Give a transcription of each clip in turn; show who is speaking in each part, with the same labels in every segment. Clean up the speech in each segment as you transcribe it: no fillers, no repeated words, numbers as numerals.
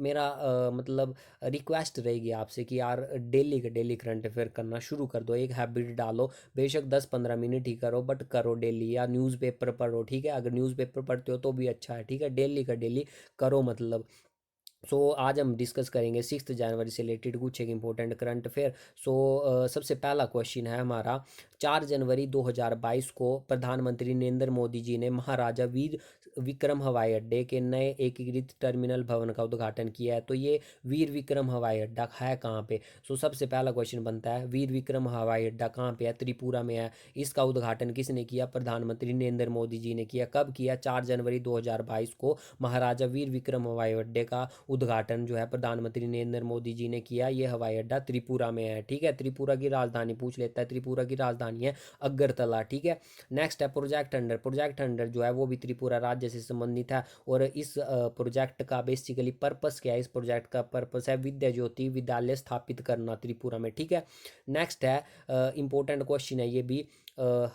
Speaker 1: मेरा मतलब रिक्वेस्ट रहेगी आपसे कि यार डेली का डेली करंट अफेयर करना शुरू कर दो, एक हैबिट डालो। बेशक 10-15 मिनट ही करो, बट करो डेली। या न्यूज़पेपर पढ़ो, ठीक है, अगर न्यूज़पेपर पढ़ते हो तो भी अच्छा है, ठीक है, डेली का डेली करो मतलब। आज हम डिस्कस करेंगे 6 जनवरी से रिलेटेड कुछ एक इंपॉर्टेंट करंट अफेयर। सबसे पहला क्वेश्चन है हमारा, 4 जनवरी 2022 को प्रधानमंत्री नरेंद्र मोदी जी ने महाराजा वीर विक्रम हवाई अड्डे के नए एकीकृत टर्मिनल भवन का उद्घाटन किया है। तो ये वीर विक्रम हवाई अड्डा है कहाँ पे? सबसे पहला क्वेश्चन बनता है, वीर विक्रम हवाई अड्डा कहाँ पे है? त्रिपुरा में है। इसका उद्घाटन किसने किया? प्रधानमंत्री नरेंद्र मोदी जी ने किया। कब किया? 4 जनवरी 2022 को महाराजा वीर विक्रम हवाई अड्डे का उद्घाटन जो है प्रधानमंत्री नरेंद्र मोदी जी ने किया। ये हवाई अड्डा त्रिपुरा में है, ठीक है। त्रिपुरा की राजधानी पूछ लेता है, त्रिपुरा की राजधानी है अगरतला, ठीक है। नेक्स्ट है प्रोजेक्ट थंडर। प्रोजेक्ट थंडर जो है वो भी त्रिपुरा राज्य से संबंधित है, और इस प्रोजेक्ट का बेसिकली पर्पस क्या है? इस प्रोजेक्ट का पर्पस है विद्या ज्योति विद्यालय स्थापित करना त्रिपुरा में, ठीक है। नेक्स्ट है इंपॉर्टेंट क्वेश्चन है ये भी,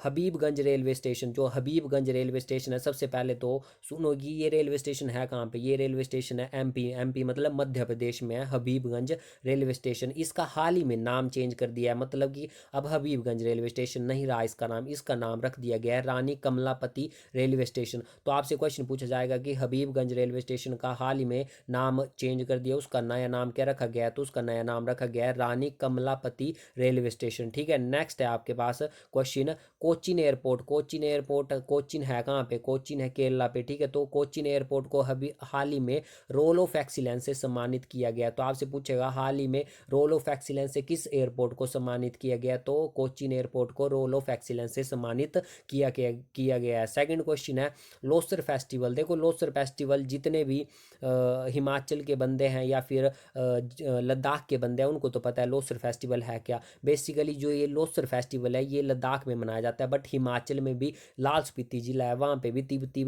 Speaker 1: हबीबगंज रेलवे स्टेशन। जो हबीबगंज रेलवे स्टेशन है, सबसे पहले तो सुनो कि ये रेलवे स्टेशन है कहाँ पे? ये रेलवे स्टेशन है एमपी, एमपी मतलब मध्य प्रदेश में है हबीबगंज रेलवे स्टेशन। इसका हाल ही में नाम चेंज कर दिया है, मतलब कि अब हबीबगंज रेलवे स्टेशन नहीं रहा इसका नाम, इसका नाम रख दिया गया है रानी कमलापति रेलवे स्टेशन। तो आपसे क्वेश्चन पूछा जाएगा कि हबीबगंज रेलवे स्टेशन का हाल ही में नाम चेंज कर दिया, उसका नया नाम क्या रखा गया है? तो उसका नया नाम रखा गया है रानी कमलापति रेलवे स्टेशन, ठीक है। नेक्स्ट है आपके पास question, Cochin airport. Cochin airport, Cochin है कहाँ पे? कोचिन है केरला पे, ठीक है। तो कोचिन एयरपोर्ट को हाल ही में रोल ऑफ एक्सीलेंस से सम्मानित किया गया। तो आपसे पूछेगा हाल ही में रोल ऑफ एक्सीलेंस से किस एयरपोर्ट को सम्मानित किया गया? तो कोचिन एयरपोर्ट को रोल ऑफ एक्सीलेंस से सम्मानित किया गया है। सेकंड क्वेश्चन है लोसर फेस्टिवल। देखो लोसर फेस्टिवल जितने भी हिमाचल के बंदे हैं या फिर लद्दाख के बंदे हैं उनको तो पता है लोसर फेस्टिवल है क्या। बेसिकली जो ये लोसर फेस्टिवल है ये लद्दाख में मनाया जाता है, बट हिमाचल में भी लाल स्पीति जिला है, वहाँ पे भी तिब्बती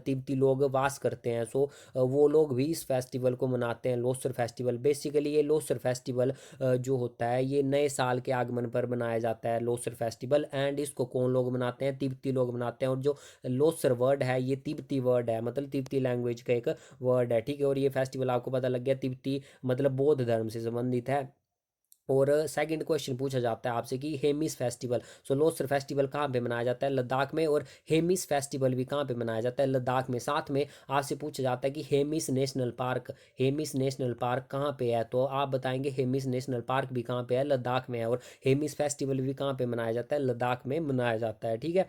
Speaker 1: तिब्बती लोग वास करते हैं। वो लोग भी इस फेस्टिवल को मनाते हैं, लोसर फेस्टिवल। बेसिकली ये लोसर फेस्टिवल जो होता है ये नए साल के आगमन पर मनाया जाता है लोसर फेस्टिवल। एंड इसको कौन लोग मनाते हैं? तिब्बती लोग मनाते हैं। और जो लोसर वर्ड है ये तिब्बती वर्ड है, मतलब तिब्बती लैंग्वेज का एक वर्ड है, ठीक है। और ये फेस्टिवल आपको पता लग गया तिब्बती मतलब बौद्ध धर्म से संबंधित है। और सेकंड क्वेश्चन पूछा जाता है आपसे कि हेमिस फेस्टिवल। लोसर फेस्टिवल कहाँ पे मनाया जाता है? लद्दाख में। और हेमिस फेस्टिवल भी कहाँ पे मनाया जाता है? लद्दाख में। साथ में आपसे पूछा जाता है कि Hemis national park, Hemis national park कहाँ पे है? तो आप बताएंगे हेमिस नेशनल पार्क भी कहाँ पे है? लद्दाख में है। और हेमिस फेस्टिवल भी कहाँ पे मनाया जाता है? लद्दाख में मनाया जाता है, ठीक है।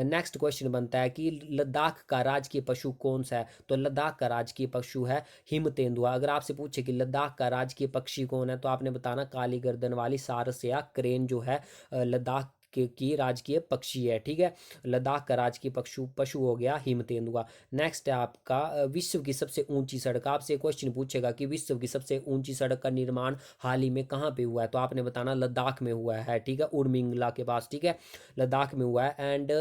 Speaker 1: नेक्स्ट क्वेश्चन बनता है कि लद्दाख का राजकीय पशु कौन सा है? तो लद्दाख का राजकीय पशु है हिम तेंदुआ। अगर आपसे पूछे कि लद्दाख का राजकीय पक्षी कौन है, तो आपने बताना काली गर्दन वाली सारस या क्रेन जो है लद्दाख की राजकीय पक्षी है, ठीक है। लद्दाख का राजकीय पशु पशु हो गया हिम तेंदुआ। नेक्स्ट है आपका विश्व की सबसे ऊंची सड़क। आपसे क्वेश्चन पूछेगा कि विश्व की सबसे ऊंची सड़क का निर्माण हाल ही में कहाँ पे हुआ है? तो आपने बताना लद्दाख में हुआ है, ठीक है, उर्मिंगला के पास, ठीक है, लद्दाख में हुआ है। एंड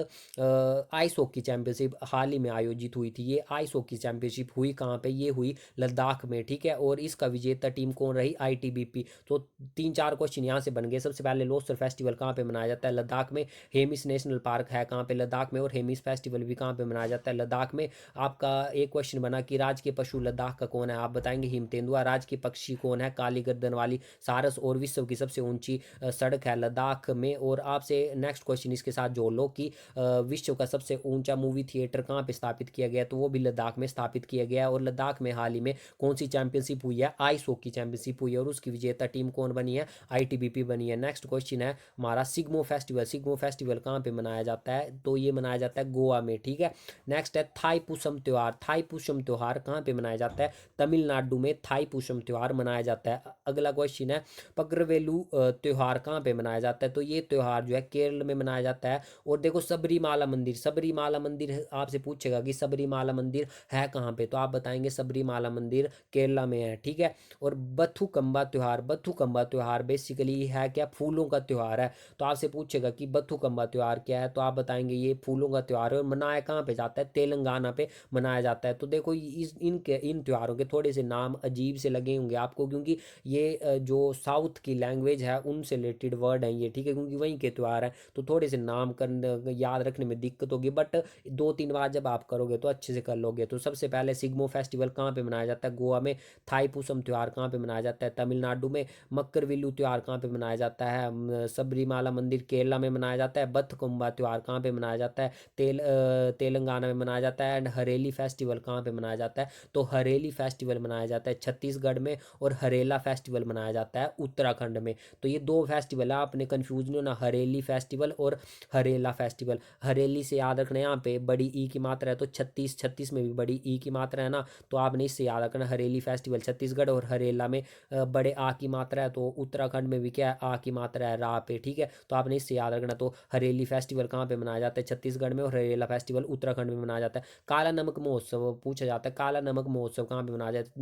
Speaker 1: आइस हॉकी चैंपियनशिप हाल ही में आयोजित हुई थी। ये आइस हॉकी चैंपियनशिप हुई कहाँ पे? ये हुई लद्दाख में, ठीक है। और इसका विजेता टीम कौन रही? आईटीबीपी। तो 3-4 क्वेश्चन यहाँ से बन गए। सबसे पहले लोसर फेस्टिवल कहाँ पे मनाया जाता है? लद्दाख में। हेमिस नेशनल पार्क है कहाँ पे? लद्दाख में। और हेमिस फेस्टिवल भी कहाँ पे मनाया जाता है? लद्दाख में। आपका एक क्वेश्चन बना कि राजकीय पशु लद्दाख का कौन है? आप बताएंगे हिम तेंदुआ। राजकीय पक्षी कौन है? काली गर्दन वाली सारस। और विश्व की सबसे ऊंची सड़क है लद्दाख में। और आपसे नेक्स्ट क्वेश्चन इसके साथ जोड़ लो कि विश्व का सबसे ऊंचा मूवी थिएटर कहाँ पे स्थापित किया गया? तो वो भी लद्दाख में स्थापित किया गया है। और लद्दाख में हाल ही में कौन सी चैंपियनशिप हुई है? आइस हॉकी चैंपियनशिप हुई है, और उसकी विजेता टीम कौन बनी है? आईटीबीपी बनी है। नेक्स्ट क्वेश्चन है हमारा सिग्मो फेस्टिवल। सिग्मो फेस्टिवल कहाँ पे मनाया जाता है? तो ये मनाया जाता है गोवा में, ठीक है। नेक्स्ट है थाई पुसम त्योहार। थाई पुसम त्योहार कहाँ पे मनाया जाता है? तमिलनाडु में थाई पुसम त्योहार मनाया जाता है। अगला क्वेश्चन है पगरवेलू त्योहार कहाँ पे मनाया जाता है? तो ये त्योहार जो है केरल में मनाया जाता है। और देखो सबरीमाला मंदिर, सबरीमाला मंदिर आपसे पूछेगा कि सबरीमाला मंदिर है कहाँ पे? तो आप बताएंगे सबरीमाला मंदिर केरला में है, ठीक है। और बथुकम्बा त्योहार, बथुकम्बा त्योहार बेसिकली है क्या? फूलों का त्योहार है। तो आपसे पूछेगा पूछेगा कि बथुकम्मा त्यौहार क्या है, तो आप बताएंगे ये फूलों का त्यौहार है और मनाया कहाँ पे जाता है, तेलंगाना पे मनाया जाता है। तो देखो इन त्योहारों के थोड़े से नाम अजीब से लगे होंगे आपको, क्योंकि ये जो साउथ की लैंग्वेज है उनसे रिलेटेड वर्ड हैं ये, ठीक है, क्योंकि वहीं के त्यौहार हैं, तो थोड़े से नाम करने याद रखने में दिक्कत होगी, बट 2-3 बार जब आप करोगे तो अच्छे से कर लोगे। तो सबसे पहले सिग्मो फेस्टिवल कहाँ पे मनाया जाता है, गोवा में। थाईपुसम त्यौहार कहाँ पे मनाया जाता है, तमिलनाडु में। मक्करविल्लू त्यौहार कहाँ पे मनाया जाता है, सबरीमाला मंदिर केरला में मनाया जाता है। बथकुम्बा त्यौहार कहाँ पे मनाया जाता है, तेलंगाना में मनाया जाता है। एंड हरेली फेस्टिवल कहाँ पे मनाया जाता है, तो हरेली फेस्टिवल मनाया जाता है छत्तीसगढ़ में, और हरेला फेस्टिवल मनाया जाता है उत्तराखंड में। तो ये दो फेस्टिवल है, आपने कंफ्यूज नहीं होना, हरेली फेस्टिवल और हरेला फेस्टिवल। हरेली से याद रखना, यहाँ पे बड़ी ई की मात्रा है, तो 36 36 में भी बड़ी ई की मात्रा है ना, तो आपने इससे याद रखना हरेली फेस्टिवल छत्तीसगढ़, और हरेला में बड़े आ की मात्रा है, तो उत्तराखंड में भी क्या है, आ की मात्रा है रा पे, ठीक है, तो आपने इससे याद रखना। तो हरेली फेस्टिवल कहाँ पे मनाया जाता है, छत्तीसगढ़ में, और हरेला फेस्टिवल उत्तराखंड में मनाया जाता है। काला नमक महोत्सव पूछा जाता है, काला नमक महोत्सव कहाँ पे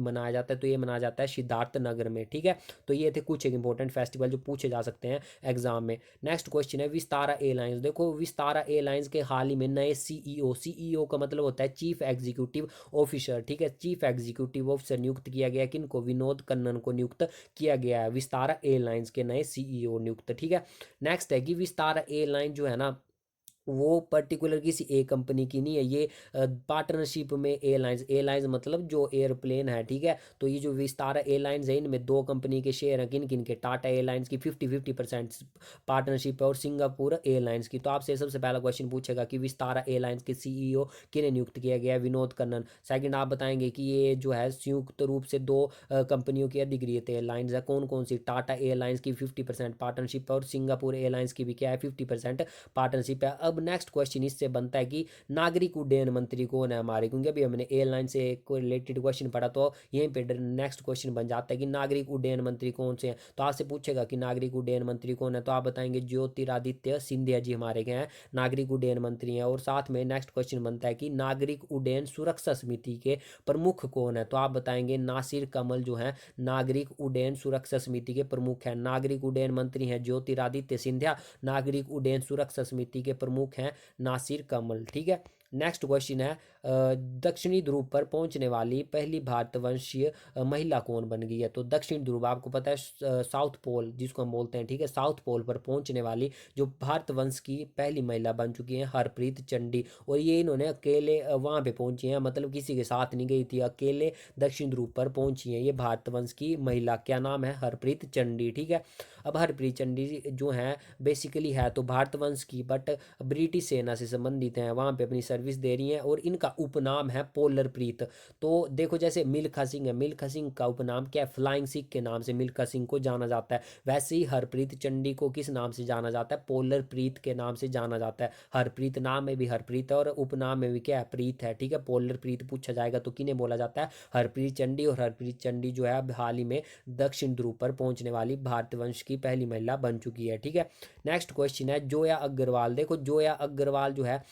Speaker 1: मनाया जाता है, तो ये मनाया जाता है सिद्धार्थ नगर में, ठीक है। तो ये थे कुछ एक इंपॉर्टेंट फेस्टिवल जो पूछे जा सकते हैं एग्जाम में। नेक्स्ट क्वेश्चन है विस्तारा एयरलाइंस। देखो विस्तारा एयरलाइंस के हाल ही में नए सीईओ, सीईओ का मतलब होता है चीफ एग्जीक्यूटिव ऑफिसर, ठीक है, चीफ एग्जीक्यूटिव ऑफिसर नियुक्त किया गया, किनको, विनोद कन्नन को नियुक्त किया गया है, विस्तारा एयरलाइंस के नए सीईओ नियुक्त, ठीक है। नेक्स्ट है कि विस्तारा एयरलाइन जो है ना, वो पर्टिकुलर किसी एक कंपनी की नहीं है, ये पार्टनरशिप में एयरलाइंस, एयरलाइंस मतलब जो एयरप्लेन है, ठीक है। तो ये जो विस्तारा एयरलाइंस है इनमें दो कंपनी के शेयर हैं, किन किन के, टाटा एयरलाइंस की 50-50% पार्टनरशिप है, और सिंगापुर एयरलाइंस की। तो आपसे सबसे पहला क्वेश्चन पूछेगा कि विस्तारा एयरलाइंस के सीईओ किन्हें नियुक्त किया गया है, विनोद कन्नन। सेकंड आप बताएंगे कि ये जो है संयुक्त रूप से दो कंपनियों की अधिकृत एयरलाइंस है, कौन कौन सी, टाटा एयरलाइंस की 50% पार्टनरशिप है, और सिंगापुर एयरलाइंस की भी क्या है, 50% पार्टनरशिप है। अब नेक्स्ट क्वेश्चन इससे बनता है कि नागरिक उड्डयन मंत्री कौन है हमारे, क्योंकि अभी हमने एयरलाइन से कोई रिलेटेड क्वेश्चन पढ़ा, तो यहीं पे नेक्स्ट क्वेश्चन बन जाता है कि नागरिक उड्डयन मंत्री कौन से हैं। तो आपसे पूछेगा कि नागरिक उड्डयन मंत्री कौन है, तो आप बताएंगे ज्योतिरादित्य सिंधिया जी हमारे क्या हैं, नागरिक उड्डयन मंत्री हैं। और साथ में नेक्स्ट क्वेश्चन बनता है कि नागरिक उड्डयन सुरक्षा समिति के प्रमुख कौन है, तो आप बताएंगे नासिर कमल जो है नागरिक उड्डयन सुरक्षा समिति के प्रमुख हैं। नागरिक उड्डयन मंत्री हैं ज्योतिरादित्य सिंधिया, नागरिक उड्डयन सुरक्षा समिति के प्रमुख हैं नासिर कमल, ठीक है। नेक्स्ट क्वेश्चन है दक्षिणी ध्रुव पर पहुंचने वाली पहली भारतवंशीय महिला कौन बन गई है, तो दक्षिण ध्रुव आपको पता है साउथ पोल जिसको हम बोलते हैं, ठीक है, साउथ पोल पर पहुंचने वाली जो भारतवंश की पहली महिला बन चुकी हैं हरप्रीत चंडी, और ये इन्होंने अकेले वहां पे पहुंची हैं, मतलब किसी के साथ नहीं गई थी, अकेले दक्षिण ध्रुव पर पहुंची हैं ये भारतवंश की महिला, क्या नाम है, हरप्रीत चंडी, ठीक है। अब हरप्रीत चंडी जो है बेसिकली है तो भारतवंश की, बट ब्रिटिश सेना से संबंधित हैं, वहाँ पे अपनी सर्विस दे रही हैं, और इनका उपनाम है पोलर प्रीत। तो देखो जैसे मिल्खा सिंह है, मिल्खा सिंह का उपनाम क्या है, फ्लाइंग सिख के नाम से मिल्खा सिंह को जाना जाता है। वैसे ही हरप्रीत चंडी को किस नाम से जाना जाता है, पोलर प्रीत के नाम से जाना जाता है। हरप्रीत नाम में भी हरप्रीत है और उपनाम में भी क्या है, प्रीत है, ठीक है। पोलर प्रीत पूछा जाएगा तो किन्हें बोला जाता है, हरप्रीत चंडी। और हरप्रीत चंडी जो है अब हाल ही में दक्षिण ध्रुव पर पहुंचने वाली भारतवंश की पहली महिला बन चुकी है, ठीक है। नेक्स्ट क्वेश्चन है जोया अग्रवाल। देखो जोया अग्रवाल जो है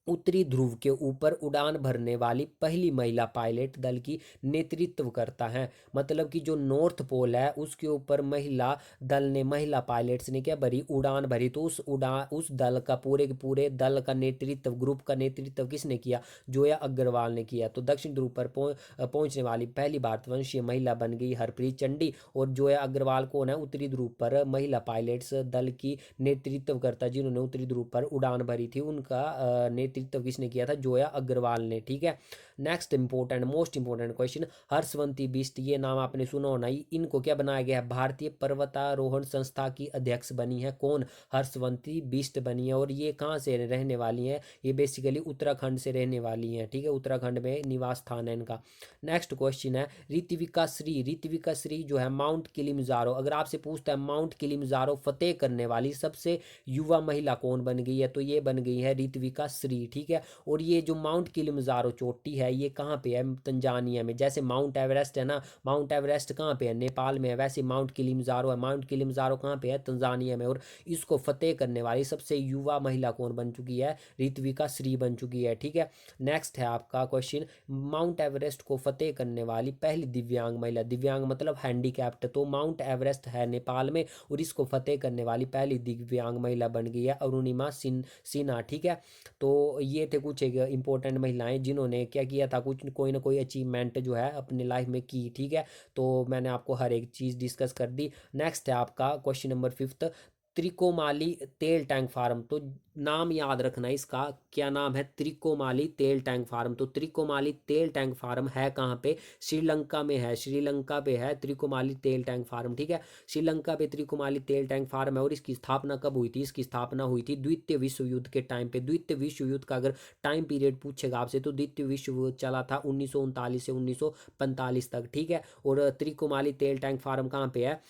Speaker 1: उत्तरी ध्रुव के ऊपर उड़ान भरने वाली पहली महिला पायलट दल की नेतृत्व करता है, मतलब कि जो नॉर्थ पोल है उसके ऊपर महिला दल ने, महिला पायलट्स ने क्या भरी, उड़ान भरी। तो उस दल का पूरे के पूरे दल का नेतृत्व, ग्रुप का नेतृत्व किसने किया, जोया अग्रवाल ने किया। तो दक्षिण ध्रुव पर पहुंचने वाली पहली भारतवंशीय महिला बन गई हरप्रीत चंडी, और जोया अग्रवाल कौन है, उत्तरी ध्रुव पर महिला पायलट्स दल की नेतृत्व करता, जिन्होंने उत्तरी ध्रुव पर उड़ान भरी थी, उनका नेतृत्व किसने किया था, जोया अग्रवाल ने, ठीक है। Next important, most important question, Harshwanti Bisht, ये नाम आपने सुना होना, इनको क्या बनाया गया है, भारतीय पर्वतारोहण संस्था की अध्यक्ष बनी है, कौन, हर्षवंती बिष्ट बनी है। और ये कहाँ से रहने वाली है, ये बेसिकली उत्तराखंड से रहने वाली है, ठीक है, उत्तराखंड में निवास स्थान है इनका। नेक्स्ट क्वेश्चन है ऋत्विका श्री, ऋत्विका श्री जो है माउंट किलिमंजारो, अगर आपसे पूछता है माउंट किलिमंजारो फतेह करने वाली सबसे युवा महिला कौन बन गई है, तो ये बन गई है ऋत्विका श्री, की, ठीक है। और ये जो माउंट किलिमंजारो चोटी है ये कहाँ पे है, तंजानिया में। जैसे माउंट एवरेस्ट है ना, माउंट एवरेस्ट कहाँ पे है, नेपाल में है, वैसे माउंट किलिमंजारो है, माउंट किलिमंजारो कहाँ पे है, तंजानिया में। और इसको फतेह करने वाली सबसे युवा महिला कौन बन चुकी है, ऋत्विका श्री बन चुकी है, ठीक है। नेक्स्ट है आपका क्वेश्चन, माउंट एवरेस्ट को फतेह करने वाली पहली दिव्यांग महिला, दिव्यांग मतलब हैंडीकैप्ट, तो माउंट एवरेस्ट है नेपाल में और इसको फतेह करने वाली पहली दिव्यांग महिला बन गई है अरुणिमा सिन्हा, ठीक है। तो ये थे कुछ एक इंपॉर्टेंट महिलाएं जिन्होंने क्या किया था, कुछ कोई ना कोई अचीवमेंट जो है अपने लाइफ में की, ठीक है। तो मैंने आपको हर एक चीज़ डिस्कस कर दी। नेक्स्ट है आपका क्वेश्चन नंबर 5, त्रिकोमाली तेल टैंक फार्म। तो नाम याद रखना इसका, क्या नाम है, त्रिकोमाली तेल टैंक फार्म। तो त्रिकोमाली तेल टैंक फार्म है कहाँ पे, श्रीलंका में है, श्रीलंका पे है त्रिकोमाली तेल टैंक फार्म, ठीक है। श्रीलंका पे त्रिकोमाली तेल टैंक फार्म है। और इसकी स्थापना कब हुई थी, इसकी स्थापना हुई थी द्वितीय विश्व युद्ध के टाइम पे। द्वितीय विश्व युद्ध का अगर टाइम पीरियड पूछेगा आपसे तो द्वितीय विश्व युद्ध चला था 1939 से 1945 तक, ठीक है। और त्रिकोमाली तेल टैंक फार्म कहाँ पे है,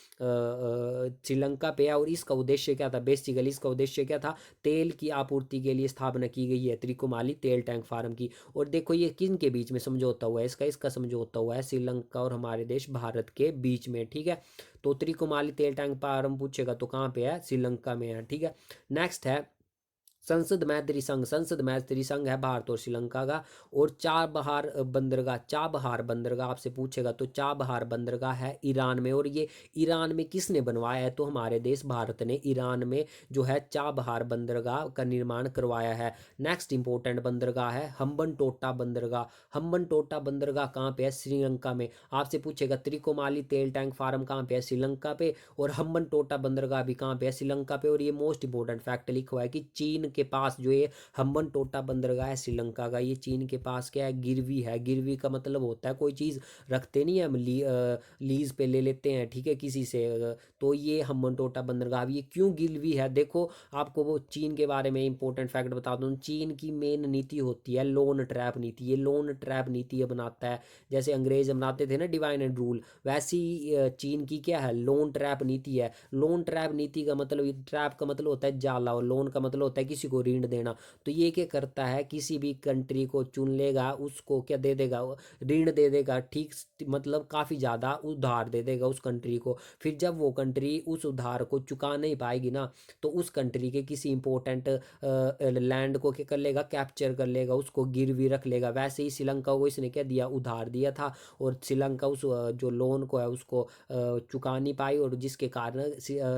Speaker 1: श्रीलंका पे है। और इसका उद्देश्य क्या था, बेसिकली इसका उद्देश्य क्या था, तेल की आपूर्ति के लिए स्थापना की गई है त्रिकोमाली तेल टैंक फार्म की। और देखो ये किन के बीच में समझौता हुआ है, इसका समझौता हुआ है श्रीलंका और हमारे देश भारत के बीच में, ठीक है। तो त्रिकोमाली तेल टैंक फार्म पूछेगा तो कहाँ पे है, श्रीलंका में है, ठीक है। नेक्स्ट है संसद मैत्री संघ, संसद मैत्री संघ है भारत और श्रीलंका का। और चाबहार बंदरगाह, चाबहार बंदरगाह आपसे पूछेगा तो चाबहार बंदरगाह है ईरान में। और ये ईरान में किसने बनवाया है, तो हमारे देश भारत ने ईरान में जो है चाबहार बंदरगाह का निर्माण करवाया है। नेक्स्ट इंपॉर्टेंट बंदरगाह है हम्बन टोटा बंदरगाह। हम्बन टोटा बंदरगाह कहाँ पे है, श्रीलंका में। आपसे पूछेगा त्रिकोमाली तेल टैंक फार्म कहाँ पे है, श्रीलंका पे। और हम्बन टोटा बंदरगाह भी कहाँ पे है, श्रीलंका पे। और ये मोस्ट इंपॉर्टेंट फैक्ट लिखा हुआ है कि चीन के पास जो ये हम्बन टोटा बंदरगाह है श्रीलंका का, ये चीन के पास क्या है, गिरवी है। गिरवी का मतलब होता है कोई चीज़ रखते नहीं है हम, लीज पे ले लेते हैं, ठीक है, किसी से। तो ये हम्बन टोटा बंदरगाह, ये क्यों गिरवी है, देखो आपको वो चीन के बारे में इंपॉर्टेंट फैक्ट बता दूं। चीन की मेन नीति होती है लोन ट्रैप नीति, ये लोन ट्रैप नीति ये बनाता है। जैसे अंग्रेज बनाते थे ना डिवाइड एंड रूल, वैसी चीन की क्या है, लोन ट्रैप नीति है। लोन ट्रैप नीति का मतलब, ट्रैप का मतलब होता है जाला, और लोन का मतलब होता है किसी को ऋण देना। तो ये क्या करता है, किसी भी कंट्री को चुन लेगा, उसको क्या दे देगा, ऋण दे देगा, ठीक, मतलब काफ़ी ज़्यादा उधार दे देगा उस कंट्री को। फिर जब वो कंट्री उस उधार को चुका नहीं पाएगी ना, तो उस कंट्री के किसी इंपॉर्टेंट लैंड को क्या कर लेगा, कैप्चर कर लेगा, उसको गिरवी रख लेगा। वैसे ही श्रीलंका को इसने क्या दिया, उधार दिया था। और श्रीलंका उस जो लोन को है उसको चुका नहीं पाई, और जिसके कारण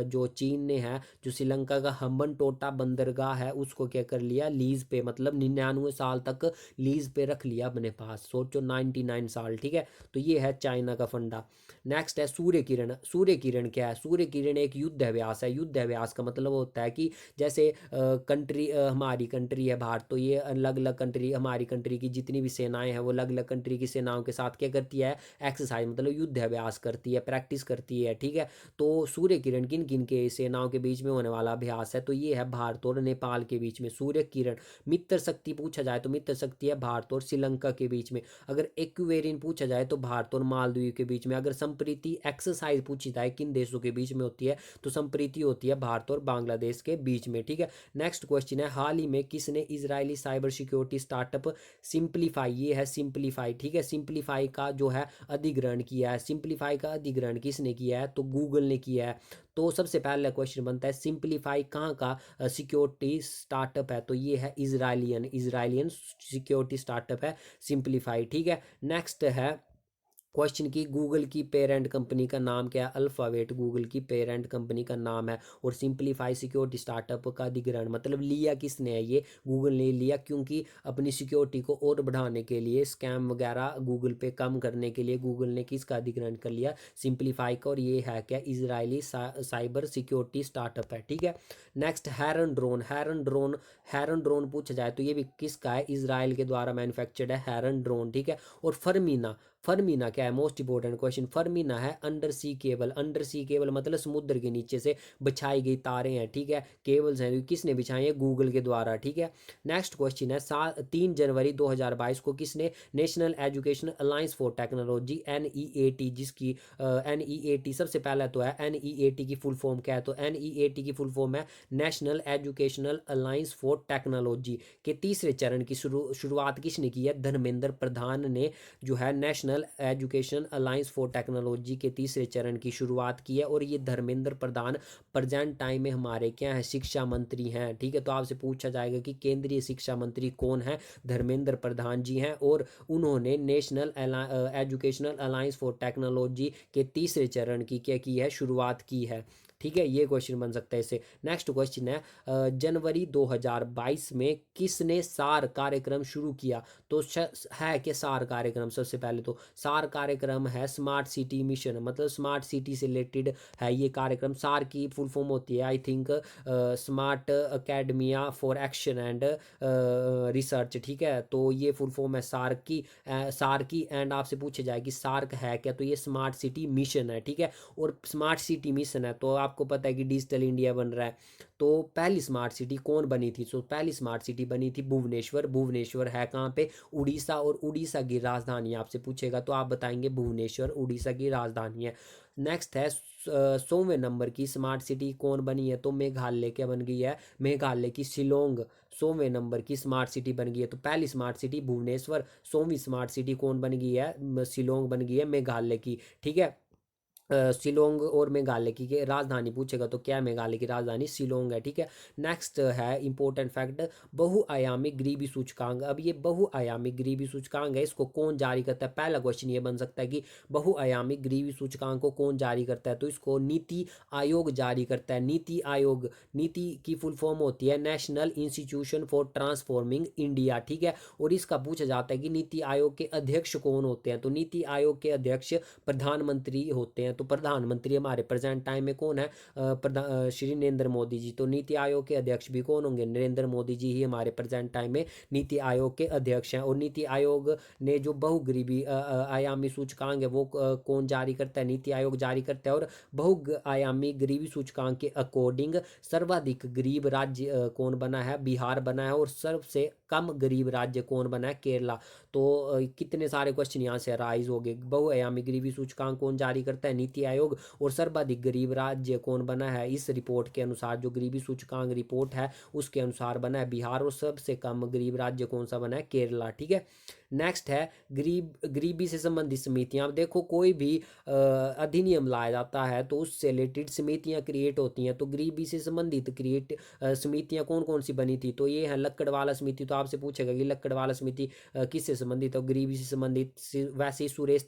Speaker 1: जो चीन ने है, जो श्रीलंका का हम्बन टोटा बंदरगाह है उसको क्या कर लिया, लीज पे, मतलब 99 साल तक लीज पे रख लिया अपने पास, सोचो 99 साल, ठीक है। तो ये है चाइना का फंडा। नेक्स्ट है सूर्य किरण। सूर्य किरण क्या है, सूर्य किरण एक युद्ध अभ्यास है। युद्ध अभ्यास का मतलब होता है कि जैसे कंट्री, हमारी कंट्री है भारत, तो ये अलग अलग कंट्री, हमारी कंट्री की जितनी भी सेनाएं हैं वो अलग अलग कंट्री की सेनाओं के साथ क्या करती है, एक्सरसाइज मतलब युद्ध अभ्यास करती है, प्रैक्टिस करती है, ठीक है। तो सूर्य किरण किन किन के सेनाओं के बीच में होने वाला अभ्यास है, तो ये है भारत और नेपाल के बीच में सूर्य किरण। मित्र शक्ति पूछा जाए तो मित्र शक्ति है भारत और श्रीलंका के बीच में। अगर एक्वेरियन पूछा जाए तो भारत और मालदीव के बीच में। अगर संप्रीति एक्सरसाइज पूछी जाए किन देशों के बीच में होती है, तो संप्रीति होती है भारत और बांग्लादेश के बीच में, ठीक है। नेक्स्ट क्वेश्चन है हाल ही में किसने Israeli cyber security startup simplify, ये है सिंप्लीफाई, ठीक है, सिंप्लीफाई का जो है अधिग्रहण किया है। सिंप्लीफाई का अधिग्रहण किसने किया है, तो गूगल ने किया है। तो सबसे पहला क्वेश्चन बनता है सिंप्लीफाई कहाँ का सिक्योरिटी स्टार्टअप है, तो ये है इजराइलियन, इजराइलियन सिक्योरिटी स्टार्टअप है सिंप्लीफाई, ठीक है। नेक्स्ट है क्वेश्चन की गूगल की पेरेंट कंपनी का नाम क्या है, अल्फाबेट गूगल की पेरेंट कंपनी का नाम है। और सिंप्लीफाई सिक्योरिटी स्टार्टअप का अधिग्रहण मतलब लिया किसने है, ये गूगल ने लिया, क्योंकि अपनी सिक्योरिटी को और बढ़ाने के लिए, स्कैम वगैरह गूगल पे कम करने के लिए गूगल ने किसका अधिग्रहण कर लिया, सिंप्लीफाई का। और ये है क्या, इजरायली साइबर सिक्योरिटी स्टार्टअप है, ठीक है। Next heron drone, heron drone, heron drone पूछा जाए तो ये भी किसका है, इसराइल के द्वारा मैन्युफैक्चर्ड है हैरन ड्रोन, ठीक है। और फर्मीना, फर्मीना क्या है, मोस्ट इंपॉर्टेंट क्वेश्चन, फर्मीना है under sea cable, under sea cable मतलब समुद्र के नीचे से बिछाई गई तारें हैं, ठीक है, केबल्स हैं, किसने बिछाई है, गूगल के द्वारा, ठीक है। नेक्स्ट क्वेश्चन है 3 जनवरी 2022 को किसने national education alliance for technology NEAT, जिसकी NEAT सबसे पहला तो है NEAT की फुल फॉर्म क्या है, तो NEAT की फुल फॉर्म है national educational alliance for technology के तीसरे चरण की शुरुआत किसने की है, धर्मेंद्र प्रधान ने जो है national education alliance for technology के तीसरे चरण की शुरुआत की है। और ये धर्मेंद्र प्रधान प्रेजेंट टाइम में हमारे क्या है, शिक्षा मंत्री हैं, ठीक है। तो आपसे पूछा जाएगा कि केंद्रीय शिक्षा मंत्री कौन है, धर्मेंद्र प्रधान जी हैं, और उन्होंने national educational alliance for technology के तीसरे चरण की क्या की है, शुरुआत की है, ठीक है। ये क्वेश्चन बन सकता है इससे। नेक्स्ट क्वेश्चन है जनवरी 2022 में किसने सार कार्यक्रम शुरू किया, तो है कि सार कार्यक्रम, सबसे पहले तो सार कार्यक्रम है स्मार्ट सिटी मिशन, मतलब स्मार्ट सिटी से रिलेटेड है ये कार्यक्रम। सार की फुल फॉर्म होती है I think smart academia for action and research, ठीक है। तो ये फुल फॉर्म है सार की एंड आपसे पूछे जाए कि सार्क है क्या, तो ये स्मार्ट सिटी मिशन है, ठीक है। और स्मार्ट सिटी मिशन है तो आपको पता है कि डिजिटल इंडिया बन रहा है। तो पहली स्मार्ट सिटी कौन बनी थी, तो पहली स्मार्ट सिटी बनी थी भुवनेश्वर, भुवनेश्वर है कहाँ पे, उड़ीसा, और उड़ीसा की राजधानी आपसे पूछेगा तो आप बताएंगे भुवनेश्वर उड़ीसा की राजधानी है। नेक्स्ट है 100वें नंबर की स्मार्ट सिटी कौन बनी है, तो मेघालय क्या बन गई है, मेघालय की शिलोंग 100वें नंबर की स्मार्ट सिटी बन गई है। तो पहली स्मार्ट सिटी भुवनेश्वर, 100वीं स्मार्ट सिटी कौन बन गई है, शिलोंग बन गई है मेघालय की, ठीक है। शिलोंग और मेघालय की राजधानी पूछेगा तो क्या मेघालय की राजधानी शिलोंग है, ठीक है। नेक्स्ट है इंपॉर्टेंट फैक्ट, बहुआयामी गरीबी सूचकांक। अब ये बहुआयामी गरीबी सूचकांक है, इसको कौन जारी करता है, पहला क्वेश्चन ये बन सकता है कि बहुआयामी गरीबी सूचकांक को कौन जारी करता है, तो इसको नीति आयोग जारी करता है। नीति आयोग, नीति की फुल फॉर्म होती है national institution for transforming India, ठीक है। और इसका पूछा जाता है कि नीति आयोग के अध्यक्ष कौन होते हैं, तो नीति आयोग के अध्यक्ष प्रधानमंत्री होते हैं। तो प्रधानमंत्री हमारे प्रेजेंट टाइम में कौन है, श्री नरेंद्र मोदी जी। तो नीति आयोग के अध्यक्ष भी कौन होंगे, नरेंद्र मोदी जी ही हमारे प्रेजेंट टाइम में नीति आयोग के अध्यक्ष हैं। और नीति आयोग ने जो बहुगरीबी आयामी सूचकांक है वो कौन जारी करता है, नीति आयोग जारी करता है। और बहुआयामी गरीबी सूचकांक के अकॉर्डिंग सर्वाधिक गरीब राज्य कौन बना है, बिहार बना है। और सबसे कम गरीब राज्य कौन बना है, केरला। तो कितने सारे क्वेश्चन यहाँ से राइज हो गए, बहुआयामी गरीबी सूचकांक कौन जारी करता है, नीति आयोग। और सर्वाधिक गरीब राज्य कौन बना है, इस रिपोर्ट के अनुसार, जो गरीबी सूचकांक रिपोर्ट है उसके अनुसार बना है बिहार। और सबसे कम गरीब राज्य कौन सा बना है, केरला, ठीक है। नेक्स्ट है गरीबी से संबंधित समितियां। अब देखो कोई भी अधिनियम लाया जाता है तो उससे रिलेटेड समितियां क्रिएट होती हैं। तो गरीबी से संबंधित समितियां कौन कौन सी बनी थी, तो ये है लक्कड़वाला समिति। तो आपसे पूछेगा कि लक्कड़वाला समिति किससे संबंधित है, गरीबी से संबंधित। वैसे ही सुरेश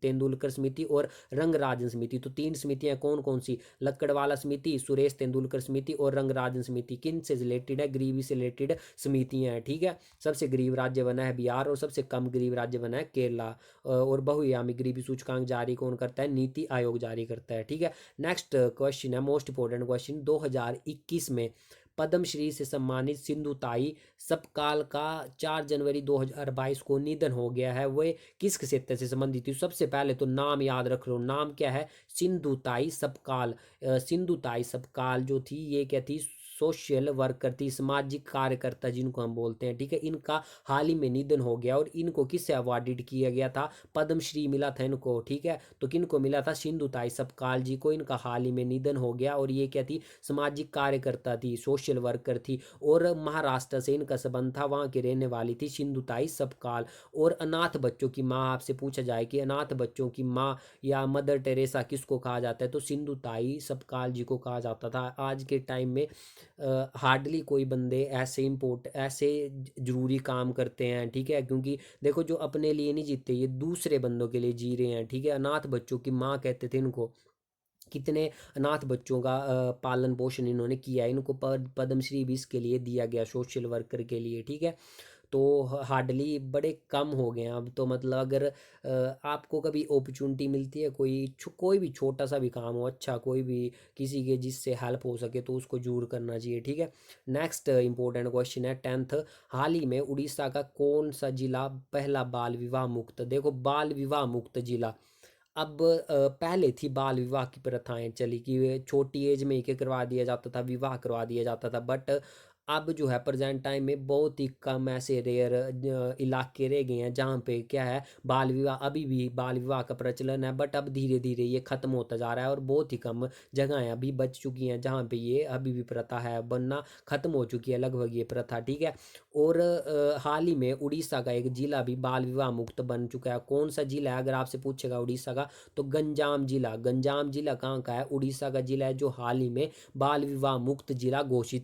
Speaker 1: तेंदुलकर समिति और रंगराजन समिति। तो 3 समितियां कौन कौन सी, लक्कड़वाला समिति, सुरेश तेंदुलकर समिति और रंगराजन समिति। किन से रिलेटेड है, गरीबी से रिलेटेड समितियां हैं, ठीक है। सबसे गरीब राज्य बना है बिहार और सबसे कम गरीब राज्य बना है केरला। और बहुआयामी गरीबी सूचकांक जारी कौन करता है, नीति आयोग जारी करता है, ठीक है। नेक्स्ट क्वेश्चन है मोस्ट इंपोर्टेंट क्वेश्चन, 2021 में पद्मश्री से सम्मानित सिंधु ताई सपकाल का 4 जनवरी 2022 को निधन हो गया है। वे किस क्षेत्र से संबंधित थी, सबसे पहले तो नाम याद रख लो, नाम क्या है, सिंधु ताई सपकाल। सिंधु ताई सपकाल जो थी ये क्या थी, सोशल वर्कर थी, सामाजिक कार्यकर्ता जिनको हम बोलते हैं, ठीक है। इनका हाल ही में निधन हो गया। और इनको किससे अवार्डेड किया गया था, पद्मश्री मिला था इनको, ठीक है। तो किनको मिला था, सिंधु ताई सपकाल जी को। इनका हाल ही में निधन हो गया। और ये क्या थी, सामाजिक कार्यकर्ता थी, सोशल वर्कर थी। और महाराष्ट्र से इनका संबंध था, वहाँ की रहने वाली थी सिंधु ताई सपकाल। और अनाथ बच्चों की माँ, आपसे पूछा जाए कि अनाथ बच्चों की माँ या मदर टेरेसा किसको कहा जाता है, तो सिंधु ताई सपकाल जी को कहा जाता था। आज के टाइम में हार्डली कोई बंदे ऐसे जरूरी काम करते हैं, ठीक है। क्योंकि देखो जो अपने लिए नहीं जीते, ये दूसरे बंदों के लिए जी रहे हैं, ठीक है। अनाथ बच्चों की माँ कहते थे इनको। कितने अनाथ बच्चों का पालन पोषण इन्होंने किया है। इनको पद्मश्री भी इसके लिए दिया गया, सोशल वर्कर के लिए, ठीक है। तो हार्डली बड़े कम हो गए हैं अब तो। मतलब अगर आपको कभी अपॉर्चुनिटी मिलती है, कोई भी छोटा सा भी काम हो, अच्छा कोई भी किसी के जिससे हेल्प हो सके तो उसको जरूर करना चाहिए, ठीक है। नेक्स्ट इंपॉर्टेंट क्वेश्चन है 10th। हाल ही में उड़ीसा का कौन सा जिला पहला बाल विवाह मुक्त? देखो बाल विवाह मुक्त जिला, अब पहले थी बाल विवाह की प्रथाएं चली कि वे छोटी एज में ही के करवा दिया जाता था, विवाह करवा दिया जाता था, बट अब जो है प्रेजेंट टाइम में बहुत ही कम ऐसे रेयर इलाके रह गए हैं जहाँ पे क्या है, बाल विवाह, अभी भी बाल विवाह का प्रचलन है, बट अब धीरे धीरे ये खत्म होता जा रहा है और बहुत ही कम जगहें अभी बच चुकी हैं जहाँ पे ये अभी भी प्रथा है, बनना खत्म हो चुकी है लगभग ये प्रथा, ठीक है। और हाल ही में उड़ीसा का एक जिला भी बाल विवाह मुक्त बन चुका है। कौन सा जिला है अगर आपसे पूछेगा उड़ीसा का, तो गंजाम जिला। गंजाम जिला कहाँ का है? उड़ीसा का जिला है जो हाल ही में बाल विवाह मुक्त जिला घोषित